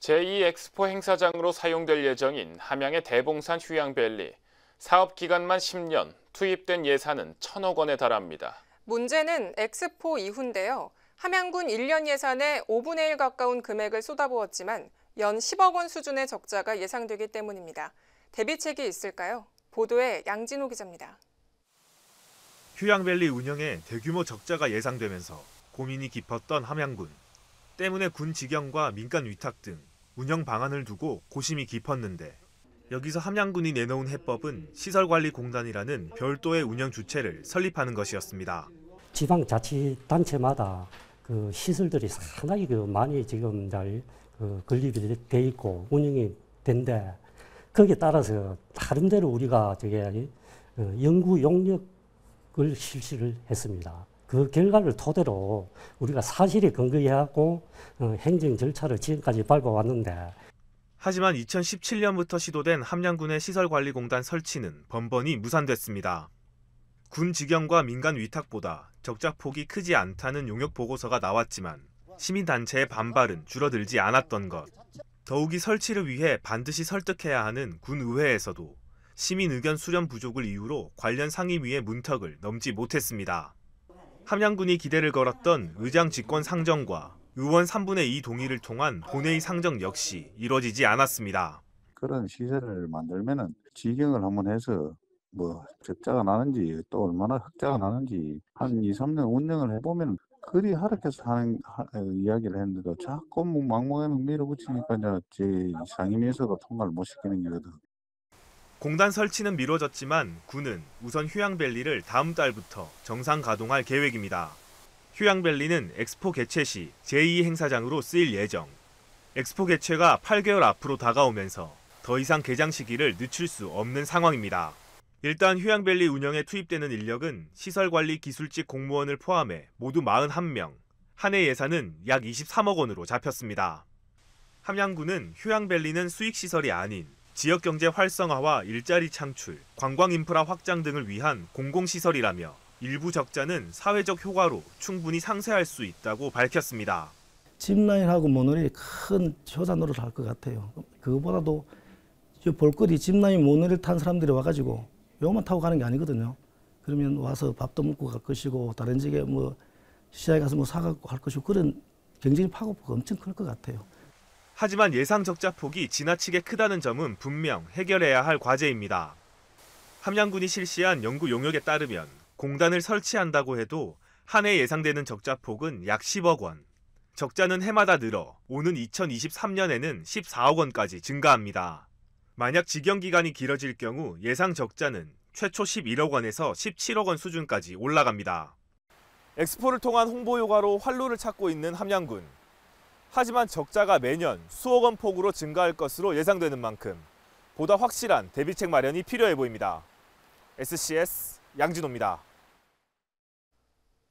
제2 엑스포 행사장으로 사용될 예정인 함양의 대봉산 휴양밸리. 사업 기간만 10년, 투입된 예산은 1,000억 원에 달합니다. 문제는 엑스포 이후인데요. 함양군 1년 예산의 5분의 1 가까운 금액을 쏟아부었지만 연 10억 원 수준의 적자가 예상되기 때문입니다. 대비책이 있을까요? 보도에 양진호 기자입니다. 휴양밸리 운영에 대규모 적자가 예상되면서 고민이 깊었던 함양군. 때문에 군 직영과 민간 위탁 등 운영 방안을 두고 고심이 깊었는데 여기서 함양군이 내놓은 해법은 시설관리공단이라는 별도의 운영 주체를 설립하는 것이었습니다. 지방자치단체마다 그 시설들이 상당히 많이 지금 잘 건립이 돼 있고 운영이 된데 거기에 따라서 나름대로 우리가 연구 용역을 실시를 했습니다. 그 결과를 토대로 우리가 사실에 근거해갖고 행정 절차를 지금까지 밟아왔는데 하지만 2017년부터 시도된 함양군의 시설관리공단 설치는 번번이 무산됐습니다. 군 직영과 민간 위탁보다 적자 폭이 크지 않다는 용역 보고서가 나왔지만 시민단체의 반발은 줄어들지 않았던 것. 더욱이 설치를 위해 반드시 설득해야 하는 군의회에서도 시민 의견 수렴 부족을 이유로 관련 상임위의 문턱을 넘지 못했습니다. 함양군이 기대를 걸었던 의장 직권 상정과 의원 3분의 2 동의를 통한 본회의 상정 역시 이뤄지지 않았습니다. 그런 시설을 만들면은 지경을 한번 해서 적자가 나는지 또 얼마나 흑자가 나는지 한 2, 3년 운영을 해보면 그리 하락해서 하는 이야기를 했는데도 자꾸 막무가내 밀어붙이니까 제 상임위에서도 통과를 못 시키는 거거든. 공단 설치는 미뤄졌지만 군은 우선 휴양밸리를 다음 달부터 정상 가동할 계획입니다. 휴양밸리는 엑스포 개최 시 제2 행사장으로 쓰일 예정. 엑스포 개최가 8개월 앞으로 다가오면서 더 이상 개장 시기를 늦출 수 없는 상황입니다. 일단 휴양밸리 운영에 투입되는 인력은 시설관리 기술직 공무원을 포함해 모두 41명, 한 해 예산은 약 23억 원으로 잡혔습니다. 함양군은 휴양밸리는 수익시설이 아닌 지역경제 활성화와 일자리 창출, 관광 인프라 확장 등을 위한 공공시설이라며 일부 적자는 사회적 효과로 충분히 상쇄할 수 있다고 밝혔습니다. 짚라인하고 모노레일이 큰 효자 노릇을 할 것 같아요. 그거보다도 볼거리 짚라인 모노레일 탄 사람들이 와가지고 요것만 타고 가는 게 아니거든요. 그러면 와서 밥도 먹고 갈 것이고 다른 지역에 시장에 가서 사갖고 할 것이고 그런 경쟁 파고가 엄청 클 것 같아요. 하지만 예상 적자 폭이 지나치게 크다는 점은 분명 해결해야 할 과제입니다. 함양군이 실시한 연구 용역에 따르면 공단을 설치한다고 해도 한 해 예상되는 적자 폭은 약 10억 원. 적자는 해마다 늘어 오는 2023년에는 14억 원까지 증가합니다. 만약 직영 기간이 길어질 경우 예상 적자는 최초 11억 원에서 17억 원 수준까지 올라갑니다. 엑스포를 통한 홍보 효과로 활로를 찾고 있는 함양군. 하지만 적자가 매년 수억 원 폭으로 증가할 것으로 예상되는 만큼 보다 확실한 대비책 마련이 필요해 보입니다. SCS 양진호입니다.